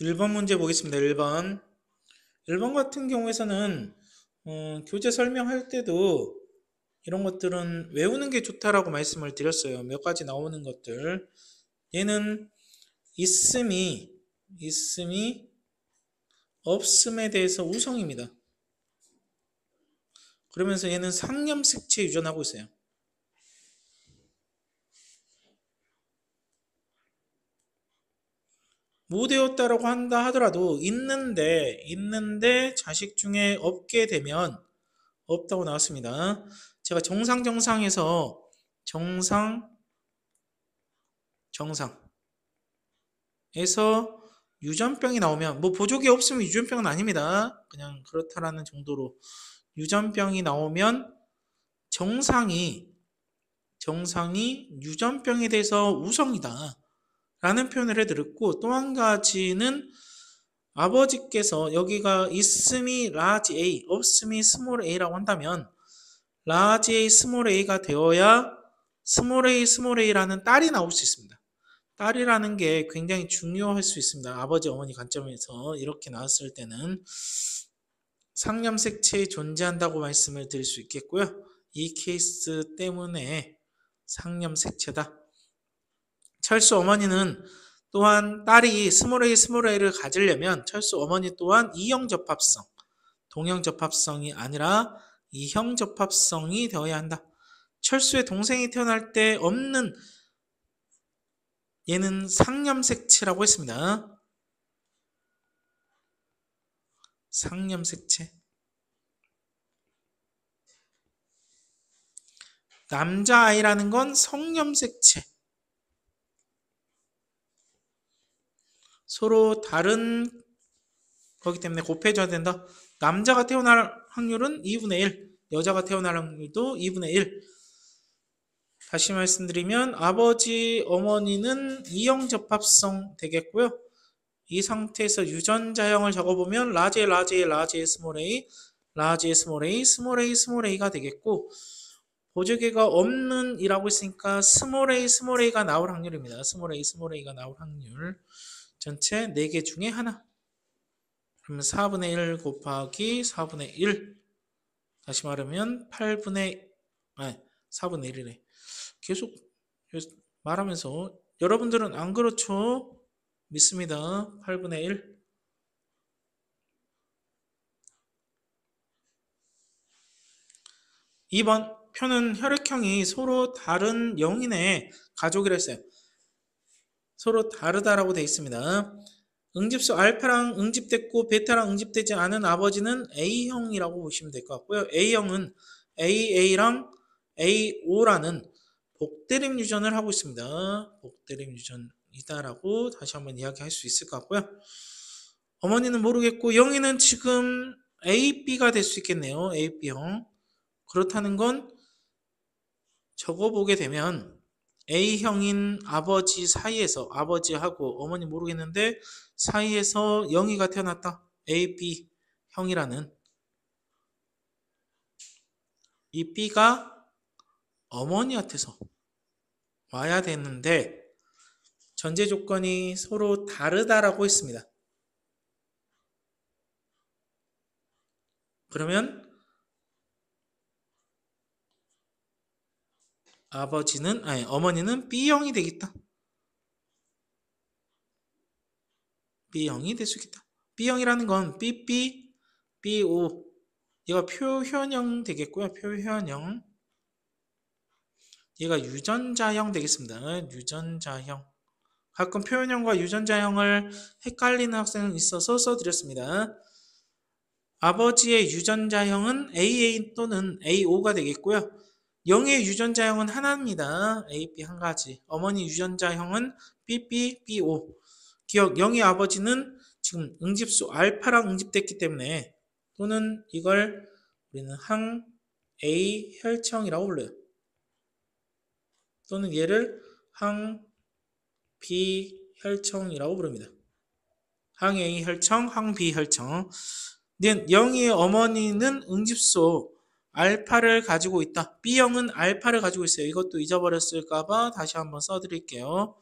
1번 문제 보겠습니다. 1번. 1번 같은 경우에서는 교재 설명할 때도 이런 것들은 외우는 게 좋다라고 말씀을 드렸어요. 몇 가지 나오는 것들. 얘는 있음이 없음에 대해서 우성입니다. 그러면서 얘는 상념색채에 유전하고 있어요. 못 외웠다라고 한다 하더라도 있는데 자식 중에 없게 되면 없다고 나왔습니다. 제가 정상에서 유전병이 나오면 뭐 보조개 없으면 유전병은 아닙니다. 그냥 그렇다라는 정도로 유전병이 나오면 정상이 유전병에 대해서 우성이다 라는 표현을 해드렸고, 또 한 가지는 아버지께서 여기가 있음이 라지 A, 없음이 스몰 a라고 한다면 라지 A, 스몰 a가 되어야 스몰 a라는 딸이 나올 수 있습니다. 딸이라는 게 굉장히 중요할 수 있습니다. 아버지, 어머니 관점에서 이렇게 나왔을 때는 상념색채에 존재한다고 말씀을 드릴 수 있겠고요. 이 케이스 때문에 상념색채다. 철수 어머니는 또한 딸이 스몰 a를 가지려면 철수 어머니 또한 이형접합성, 동형접합성이 아니라 이형접합성이 되어야 한다. 철수의 동생이 태어날 때 없는 얘는 상념색채라고 했습니다. 상념색채. 남자아이라는 건 성념색채. 서로 다른 거기 때문에 곱해줘야 된다. 남자가 태어날 확률은 2분의 1, 여자가 태어날 확률도 2분의 1. 다시 말씀드리면 아버지, 어머니는 이형접합성 되겠고요. 이 상태에서 유전자형을 적어보면 라지 스몰 a, 라지 스몰 a가 되겠고, 보조개가 없는 이라고 했으니까 스몰 a가 나올 확률입니다. 스몰 a가 나올 확률. 전체 4개 중에 하나. 그러면 4분의 1 곱하기 4분의 1. 다시 말하면 4분의 1이래. 계속 말하면서 여러분들은 안 그렇죠? 믿습니다. 8분의 1. 2번 표는 혈액형이 서로 다른 영인의 가족이라 했어요. 서로 다르다라고 되어 있습니다. 응집수 알파랑 응집됐고 베타랑 응집되지 않은 아버지는 A형이라고 보시면 될 것 같고요. A형은 AA랑 AO라는 복대림 유전을 하고 있습니다. 복대림 유전이다라고 다시 한번 이야기할 수 있을 것 같고요. 어머니는 모르겠고 영희는 지금 AB가 될 수 있겠네요. AB형. 그렇다는 건 적어보게 되면 A형인 아버지 사이에서, 아버지하고 어머니 모르겠는데 사이에서 영희가 태어났다. AB형이라는 이 B가 어머니한테서 와야 되는데 전제 조건이 서로 다르다라고 했습니다. 그러면 어머니는 B형이 되겠다. B형이 될 수 있겠다. B형이라는 건 BB, BO. 얘가 표현형 되겠고요. 표현형. 얘가 유전자형 되겠습니다. 유전자형. 가끔 표현형과 유전자형을 헷갈리는 학생은 있어서 써드렸습니다. 아버지의 유전자형은 AA 또는 AO가 되겠고요. 영의 유전자형은 하나입니다. AB 한 가지. 어머니 유전자형은 BB, BO. 기억, 영의 아버지는 지금 응집수 알파랑 응집됐기 때문에 또는 이걸 우리는 항 A 혈청이라고 불러요. 또는 얘를 항 B 혈청이라고 부릅니다. 항 A 혈청, 항 B 혈청. 영의 어머니는 응집소 알파를 가지고 있다. B형은 알파를 가지고 있어요. 이것도 잊어버렸을까봐 다시 한번 써드릴게요.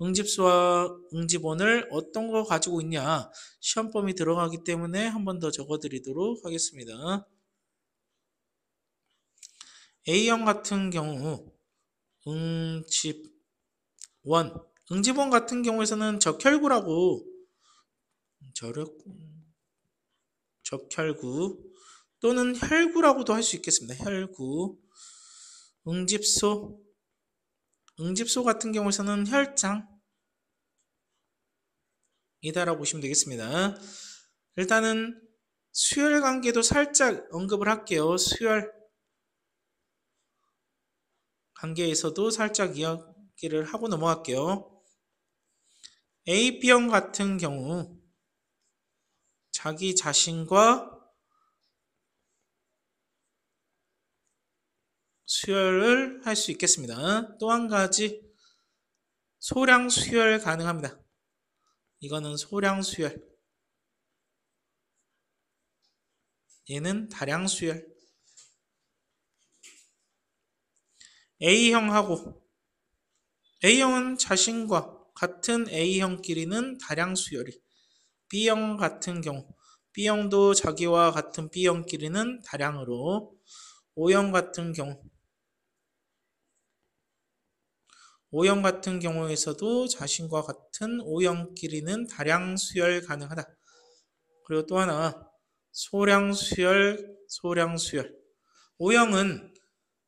응집수와 응집원을 어떤 거 가지고 있냐? 시험 범위 들어가기 때문에 한 번 더 적어드리도록 하겠습니다. A형 같은 경우 응집원, 응집원 같은 경우에서는 적혈구라고 적혈구 또는 혈구라고도 할 수 있겠습니다. 혈구. 응집소 같은 경우에서는 혈장이다라고 보시면 되겠습니다. 일단은 수열 관계도 살짝 언급을 할게요. 수열 관계에서도 살짝 이야기를 하고 넘어갈게요. A, B형 같은 경우 자기 자신과 수열을 할 수 있겠습니다. 또 한 가지 소량 수열 가능합니다. 이거는 소량 수열, 얘는 다량 수열. A형은 자신과 같은 A형끼리는 다량 수열이, B형 같은 경우 B형도 자기와 같은 B형끼리는 다량으로, O형 같은 경우에서도 자신과 같은 O형끼리는 다량 수열 가능하다. 그리고 또 하나 소량 수열. O형은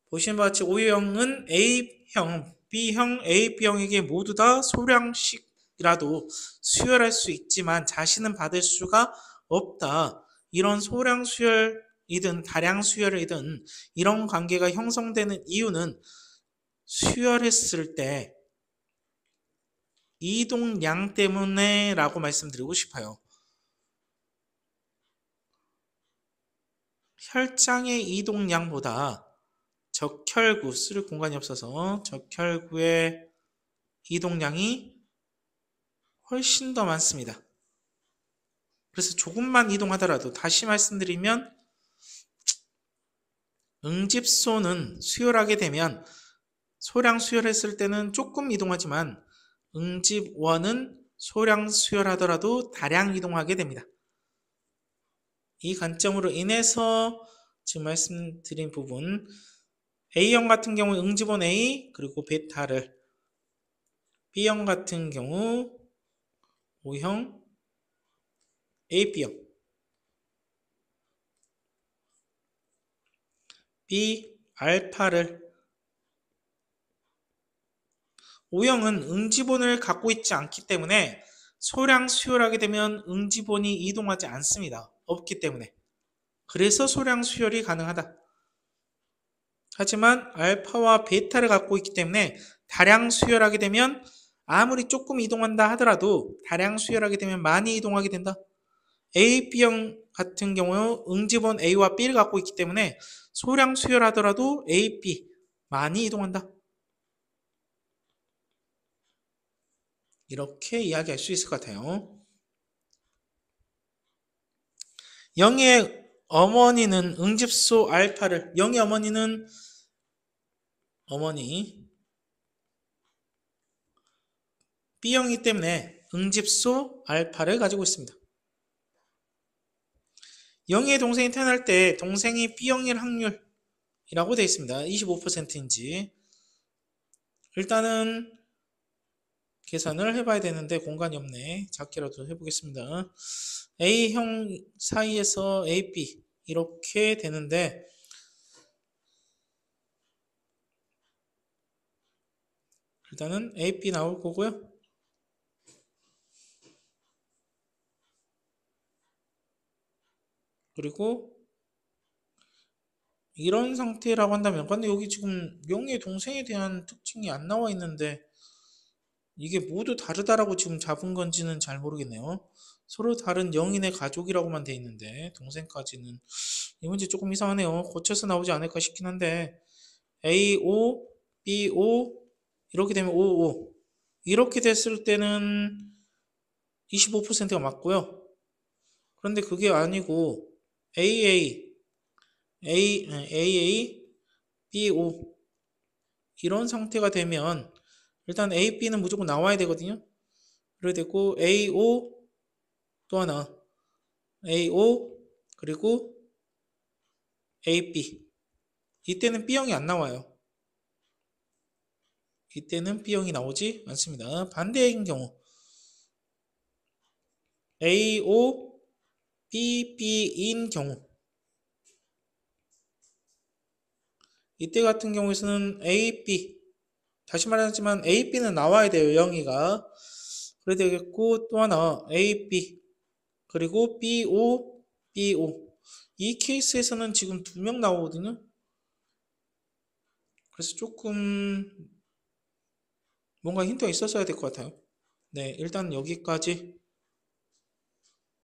보시는 바와 같이 O형은 A형, B형, A, B형에게 모두 다 소량씩이라도 수열할 수 있지만 자신은 받을 수가 없다. 이런 소량 수열이든 다량 수열이든 이런 관계가 형성되는 이유는 수열했을 때 이동량 때문에 라고 말씀드리고 싶어요. 혈장의 이동량보다 적혈구, 쓸 공간이 없어서 적혈구의 이동량이 훨씬 더 많습니다. 그래서 조금만 이동하더라도, 다시 말씀드리면 응집소는 수열하게 되면 소량 수열했을 때는 조금 이동하지만 응집원은 소량 수열하더라도 다량 이동하게 됩니다. 이 관점으로 인해서 지금 말씀드린 부분, A형 같은 경우 응집원 A 그리고 베타를, B형 같은 경우 O형 AB형, B 알파를, O형은 응집원을 갖고 있지 않기 때문에 소량 수열하게 되면 응집원이 이동하지 않습니다. 없기 때문에. 그래서 소량 수열이 가능하다. 하지만 알파와 베타를 갖고 있기 때문에 다량 수열하게 되면 아무리 조금 이동한다 하더라도 다량 수열하게 되면 많이 이동하게 된다. A, B형 같은 경우 응집원 A와 B를 갖고 있기 때문에 소량 수열하더라도 A, B 많이 이동한다. 이렇게 이야기할 수 있을 것 같아요. 0의 어머니는 응집소 알파를, 0의 어머니는 B형이기 때문에 응집소 알파를 가지고 있습니다. 0의 동생이 태어날 때 동생이 B형일 확률이라고 되어 있습니다. 25%인지. 일단은 계산을 해봐야 되는데 공간이 없네. 작게라도 해보겠습니다. A형 사이에서 AB 이렇게 되는데, 일단은 AB 나올 거고요. 그리고 이런 상태라고 한다면, 근데 여기 지금 0의 동생에 대한 특징이 안 나와 있는데 이게 모두 다르다라고 지금 잡은 건지는 잘 모르겠네요. 서로 다른 영인의 가족이라고만 돼 있는데 동생까지는, 이 문제 조금 이상하네요. 고쳐서 나오지 않을까 싶긴 한데, AO, BO 이렇게 되면 OO 이렇게 됐을 때는 25%가 맞고요. 그런데 그게 아니고 AA, BO 이런 상태가 되면 일단 A, B는 무조건 나와야 되거든요. 그래야 되고 A, O 또 하나 A, O 그리고 A, B. 이때는 B형이 안 나와요. 이때는 B형이 나오지 않습니다. 반대인 경우 A, O, B, B인 경우 이때 같은 경우에는 A, B 다시 말하지만 A, B는 나와야 돼요. 0이가 그래야 되겠고 또 하나 A, B 그리고 B, O, B, O 이 케이스에서는 지금 2명 나오거든요. 그래서 조금 뭔가 힌트가 있었어야 될 것 같아요. 네, 일단 여기까지